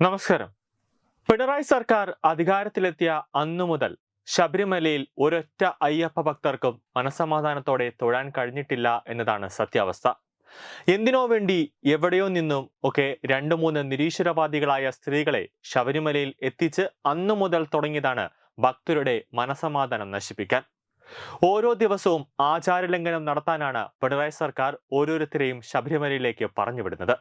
നമസ്കാരം. പിണറായി സർക്കാർ അധികാരത്തിലെത്തിയ അന്നു മുതൽ ശബരിമലയിൽ ഒരൊറ്റ അയ്യപ്പ ഭക്തർക്കും മനസമാധാനത്തോടെ തൊഴാൻ കഴിഞ്ഞിട്ടില്ല എന്നതാണ് സത്യാവസ്ഥ. എന്തിനോ വേണ്ടി എവിടെയോ നിന്നും ഒക്കെ രണ്ടു മൂന്ന് നിരീശ്വരവാദികളായ സ്ത്രീകളെ ശബരിമലയിൽ എത്തിച്ച് അന്നു മുതൽ തുടങ്ങിയതാണ് ഭക്തരുടെ മനസമാധാനം നശിപ്പിക്കാൻ. ഓരോ ദിവസവും ആചാരലംഘനം നടത്താനാണ് പിണറായി സർക്കാർ ഓരോരുത്തരെയും ശബരിമലയിലേക്ക് പറഞ്ഞുവിടുന്നത്.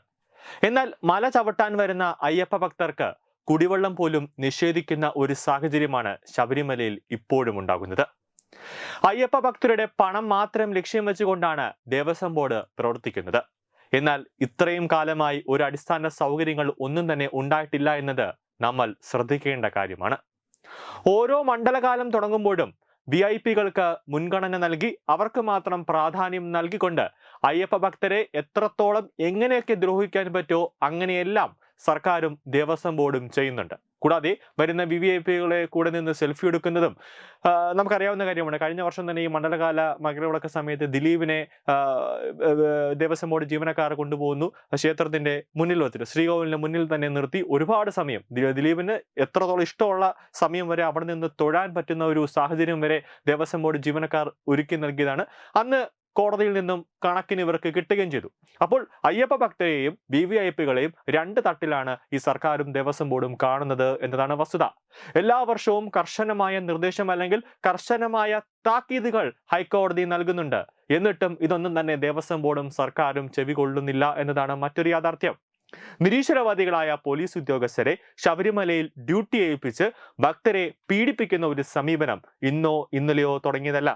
എന്നാൽ മല ചവിട്ടാൻ വരുന്ന അയ്യപ്പ ഭക്തർക്ക് കുടിവെള്ളം പോലും നിഷേധിക്കുന്ന ഒരു സാഹചര്യമാണ് ശബരിമലയിൽ ഇപ്പോഴും ഉണ്ടാകുന്നത്. അയ്യപ്പ ഭക്തരുടെ പണം മാത്രം ലക്ഷ്യം വെച്ചുകൊണ്ടാണ് ദേവസ്വം ബോർഡ് പ്രവർത്തിക്കുന്നത്. എന്നാൽ ഇത്രയും കാലമായി ഒരു അടിസ്ഥാന സൗകര്യങ്ങൾ ഒന്നും തന്നെ ഉണ്ടായിട്ടില്ല എന്നത് നമ്മൾ ശ്രദ്ധിക്കേണ്ട കാര്യമാണ്. ഓരോ മണ്ഡലകാലം തുടങ്ങുമ്പോഴും VIP-കൾക്ക് മുൻഗണന നൽകി അവർക്ക് മാത്രം പ്രാധാന്യം നൽകിക്കൊണ്ട് അയ്യപ്പ ഭക്തരെ എത്രത്തോളം എങ്ങനെയൊക്കെ ദ്രോഹിക്കാൻ പറ്റുമോ അങ്ങനെയെല്ലാം സർക്കാരും ദേവസ്വം ബോർഡും ചെയ്യുന്നുണ്ട്. കൂടാതെ വരുന്ന VIP-കളെ കൂടെ നിന്ന് സെൽഫി എടുക്കുന്നതും നമുക്കറിയാവുന്ന കാര്യമാണ്. കഴിഞ്ഞ വർഷം തന്നെ ഈ മണ്ഡലകാല മകരവിളക്ക് സമയത്ത് ദിലീപിനെ ദേവസ്വം ബോർഡ് ജീവനക്കാർ കൊണ്ടുപോകുന്നു. ക്ഷേത്രത്തിന്റെ മുന്നിൽ വെച്ചിട്ട് ശ്രീകോവിലിന്റെ മുന്നിൽ തന്നെ നിർത്തി ഒരുപാട് സമയം ദിലീപിന് എത്രത്തോളം ഇഷ്ടമുള്ള സമയം വരെ അവിടെ നിന്ന് തൊഴാൻ പറ്റുന്ന ഒരു സാഹചര്യം വരെ ദേവസ്വം ബോർഡ് ജീവനക്കാർ ഒരുക്കി നൽകിയതാണ്. അന്ന് കോടതിയിൽ നിന്നും കണക്കിന് ഇവർക്ക് കിട്ടുകയും ചെയ്തു. അപ്പോൾ അയ്യപ്പ ഭക്തരെയും VIP-കളെയും രണ്ട് തട്ടിലാണ് ഈ സർക്കാരും ദേവസ്വം ബോർഡും കാണുന്നത് എന്നതാണ് വസ്തുത. എല്ലാ വർഷവും കർശനമായ നിർദ്ദേശം അല്ലെങ്കിൽ കർശനമായ താക്കീതുകൾ ഹൈക്കോടതി നൽകുന്നുണ്ട്. എന്നിട്ടും ഇതൊന്നും തന്നെ ദേവസ്വം ബോർഡും സർക്കാരും ചെവികൊള്ളുന്നില്ല എന്നതാണ് മറ്റൊരു യാഥാർത്ഥ്യം. നിരീശ്വരവാദികളായ പോലീസ് ഉദ്യോഗസ്ഥരെ ശബരിമലയിൽ ഡ്യൂട്ടി ഏൽപ്പിച്ച് ഭക്തരെ പീഡിപ്പിക്കുന്ന ഒരു സമീപനം ഇന്നോ ഇന്നലെയോ തുടങ്ങിയതല്ല.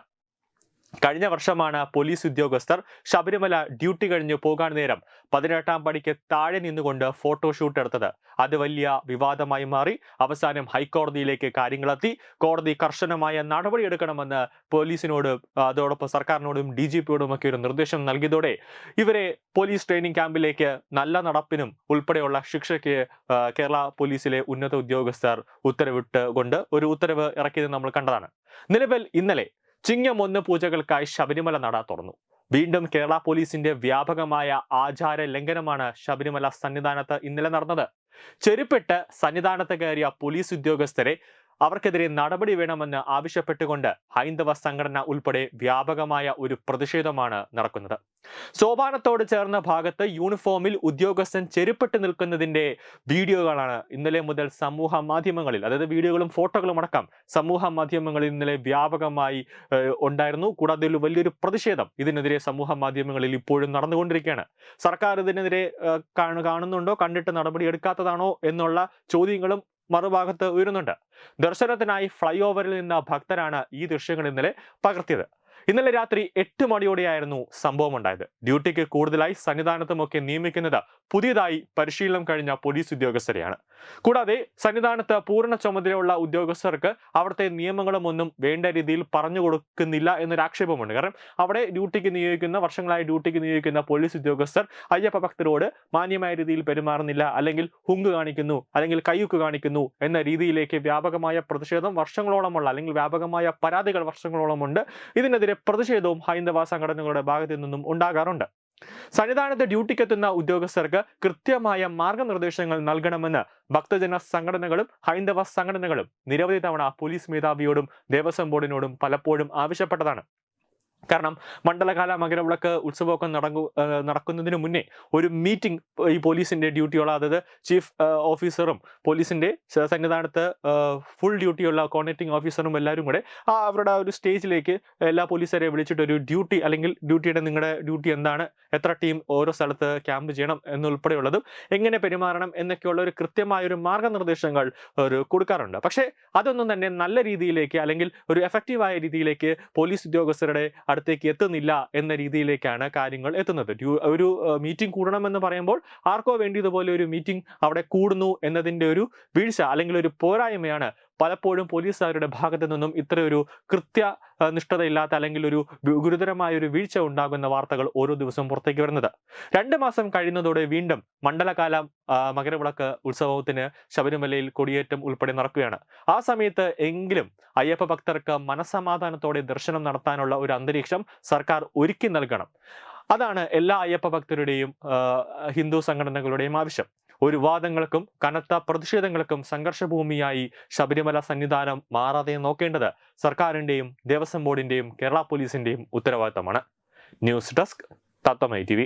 കഴിഞ്ഞ വർഷമാണ് പോലീസ് ഉദ്യോഗസ്ഥർ ശബരിമല ഡ്യൂട്ടി കഴിഞ്ഞ് പോകാൻ നേരം 18ാം പടിക്ക് താഴെ നിന്നുകൊണ്ട് ഫോട്ടോഷൂട്ട് എടുത്തത്. അത് വലിയ വിവാദമായി മാറി. അവസാനം ഹൈക്കോടതിയിലേക്ക് കാര്യങ്ങളെത്തി. കോടതി കർശനമായ നടപടിയെടുക്കണമെന്ന് പോലീസിനോട് അതോടൊപ്പം സർക്കാരിനോടും DGP-യോടും ഒക്കെ ഒരു നിർദ്ദേശം നൽകിയതോടെ ഇവരെ പോലീസ് ട്രെയിനിങ് ക്യാമ്പിലേക്ക് നല്ല നടപ്പിനും ഉൾപ്പെടെയുള്ള ശിക്ഷയ്ക്ക് കേരള പോലീസിലെ ഉന്നത ഉദ്യോഗസ്ഥർ ഉത്തരവിട്ടുകൊണ്ട് ഒരു ഉത്തരവ് ഇറക്കിയത് നമ്മൾ കണ്ടതാണ്. നിലവിൽ ഇന്നലെ ചിങ്ങം 1 പൂജകൾക്കായി ശബരിമല നട തുറന്നു. വീണ്ടും കേരള പോലീസിന്റെ വ്യാപകമായ ആചാര ലംഘനമാണ് ശബരിമല സന്നിധാനത്ത് ഇന്നലെ നടന്നത്. ചെരുപ്പിട്ട് സന്നിധാനത്ത് കയറിയ പോലീസ് ഉദ്യോഗസ്ഥരെ അവർക്കെതിരെ നടപടി വേണമെന്ന് ആവശ്യപ്പെട്ടുകൊണ്ട് ഹൈന്ദവ സംഘടന ഉൾപ്പെടെ വ്യാപകമായ ഒരു പ്രതിഷേധമാണ് നടക്കുന്നത്. സോപാനത്തോട് ചേർന്ന ഭാഗത്ത് യൂണിഫോമിൽ ഉദ്യോഗസ്ഥൻ ചെരുപ്പിട്ട് നിൽക്കുന്നതിന്റെ വീഡിയോകളാണ് ഇന്നലെ മുതൽ സമൂഹ മാധ്യമങ്ങളിൽ, അതായത് വീഡിയോകളും ഫോട്ടോകളും അടക്കം സമൂഹ മാധ്യമങ്ങളിൽ ഇന്നലെ വ്യാപകമായി ഉണ്ടായിരുന്നു. കൂടാതെ വലിയൊരു പ്രതിഷേധം ഇതിനെതിരെ സമൂഹ മാധ്യമങ്ങളിൽ ഇപ്പോഴും നടന്നുകൊണ്ടിരിക്കുകയാണ്. സർക്കാർ ഇതിനെതിരെ കാണുന്നുണ്ടോ, കണ്ടിട്ട് നടപടി എടുക്കാത്തതാണോ എന്നുള്ള ചോദ്യങ്ങളും മറുഭാഗത്ത് ഉയരുന്നുണ്ട്. ദർശനത്തിനായി ഫ്ലൈ ഓവറിൽ നിന്ന ഭക്തരാണ് ഈ ദൃശ്യങ്ങൾ ഇന്നലെ പകർത്തിയത്. ഇന്നലെ രാത്രി 8 മണിയോടെയായിരുന്നു സംഭവം ഉണ്ടായത്. ഡ്യൂട്ടിക്ക് കൂടുതലായി സന്നിധാനത്തുമൊക്കെ നിയമിക്കുന്നത് പുതിയതായി പരിശീലനം കഴിഞ്ഞ പോലീസ് ഉദ്യോഗസ്ഥരെയാണ്. കൂടാതെ സന്നിധാനത്ത് പൂർണ്ണ ചുമതലയുള്ള ഉദ്യോഗസ്ഥർക്ക് അവിടുത്തെ നിയമങ്ങളും ഒന്നും വേണ്ട രീതിയിൽ പറഞ്ഞു കൊടുക്കുന്നില്ല എന്നൊരു ആക്ഷേപമുണ്ട്. കാരണം അവിടെ വർഷങ്ങളായി ഡ്യൂട്ടിക്ക് നിയോഗിക്കുന്ന പോലീസ് ഉദ്യോഗസ്ഥർ അയ്യപ്പ ഭക്തരോട് മാന്യമായ രീതിയിൽ പെരുമാറുന്നില്ല, അല്ലെങ്കിൽ ഹുങ്ക് കാണിക്കുന്നു, അല്ലെങ്കിൽ കയ്യുക്ക് കാണിക്കുന്നു എന്ന രീതിയിലേക്ക് വ്യാപകമായ പ്രതിഷേധം വർഷങ്ങളോളമുള്ള, അല്ലെങ്കിൽ വ്യാപകമായ പരാതികൾ വർഷങ്ങളോളമുണ്ട്. ഇതിനെതിരെ പ്രതിഷേധവും ഹൈന്ദവ സംഘടനകളുടെ ഭാഗത്തു നിന്നും ഉണ്ടാകാറുണ്ട്. സന്നിധാനത്ത് ഡ്യൂട്ടിക്കെത്തുന്ന ഉദ്യോഗസ്ഥർക്ക് കൃത്യമായ മാർഗനിർദ്ദേശങ്ങൾ നൽകണമെന്ന് ഭക്തജന സംഘടനകളും ഹൈന്ദവ സംഘടനകളും നിരവധി തവണ പോലീസ് മേധാവിയോടും ദേവസ്വം ബോർഡിനോടും പലപ്പോഴും ആവശ്യപ്പെട്ടതാണ്. കാരണം മണ്ഡലകാല മകരവിളക്ക് ഉത്സവമൊക്കെ നടക്കുന്നതിന് മുന്നേ ഒരു മീറ്റിംഗ് ഈ പോലീസിന്റെ ഡ്യൂട്ടിയുള്ള, അതായത് ചീഫ് ഓഫീസറും പോലീസിന്റെ സന്നിധാനത്ത് ഫുൾ ഡ്യൂട്ടിയുള്ള കോർഡിനേറ്റിംഗ് ഓഫീസറും എല്ലാവരും കൂടെ അവരുടെ ഒരു സ്റ്റേജിലേക്ക് എല്ലാ പോലീസുകാരെ വിളിച്ചിട്ട് ഒരു ഡ്യൂട്ടി, അല്ലെങ്കിൽ നിങ്ങളുടെ ഡ്യൂട്ടി എന്താണ്, എത്ര ടീം ഓരോ സ്ഥലത്ത് ക്യാമ്പ് ചെയ്യണം എന്നുൾപ്പെടെയുള്ളതും എങ്ങനെ പെരുമാറണം എന്നൊക്കെയുള്ള ഒരു കൃത്യമായ ഒരു മാർഗനിർദ്ദേശങ്ങൾ കൊടുക്കാറുണ്ട്. പക്ഷേ അതൊന്നും തന്നെ നല്ല രീതിയിലേക്ക്, അല്ലെങ്കിൽ ഒരു എഫക്റ്റീവായ രീതിയിലേക്ക് പോലീസ് ഉദ്യോഗസ്ഥരുടെ അടുത്തേക്ക് എത്തുന്നില്ല എന്ന രീതിയിലേക്കാണ് കാര്യങ്ങൾ എത്തുന്നത്. ഒരു മീറ്റിംഗ് കൂടണമെന്ന് പറയുമ്പോൾ ആർക്കോ വേണ്ടി ഇതുപോലെ ഒരു മീറ്റിംഗ് അവിടെ കൂടുന്നു എന്നതിന്റെ ഒരു വീഴ്ച, അല്ലെങ്കിൽ ഒരു പോരായ്മയാണ് പലപ്പോഴും പോലീസുകാരുടെ ഭാഗത്തു നിന്നും ഇത്രയൊരു കൃത്യനിഷ്ഠതയില്ലാത്ത, അല്ലെങ്കിൽ ഒരു ഗുരുതരമായ ഒരു വീഴ്ച ഉണ്ടാകുന്ന വാർത്തകൾ ഓരോ ദിവസവും പുറത്തേക്ക് വരുന്നത്. 2 മാസം കഴിയുന്നതോടെ വീണ്ടും മണ്ഡലകാലം മകരവിളക്ക് ഉത്സവത്തിന് ശബരിമലയിൽ കൊടിയേറ്റം ഉൾപ്പെടെ നടക്കുകയാണ്. ആ സമയത്ത് എങ്കിലും അയ്യപ്പ ഭക്തർക്ക് മനസ്സമാധാനത്തോടെ ദർശനം നടത്താനുള്ള ഒരു അന്തരീക്ഷം സർക്കാർ ഒരുക്കി നൽകണം. അതാണ് എല്ലാ അയ്യപ്പ ഭക്തരുടെയും ഹിന്ദു സംഘടനകളുടെയും ആവശ്യം. ഒരു വാദങ്ങൾക്കും കനത്ത പ്രതിഷേധങ്ങൾക്കും സംഘർഷഭൂമിയായി ശബരിമല സന്നിധാനം മാറാതെ നോക്കേണ്ടത് സർക്കാരിന്റെയും ദേവസ്വം ബോർഡിന്റെയും കേരള പോലീസിന്റെയും ഉത്തരവാദിത്തമാണ്. ന്യൂസ് ഡെസ്ക് തത്വമൈ TV.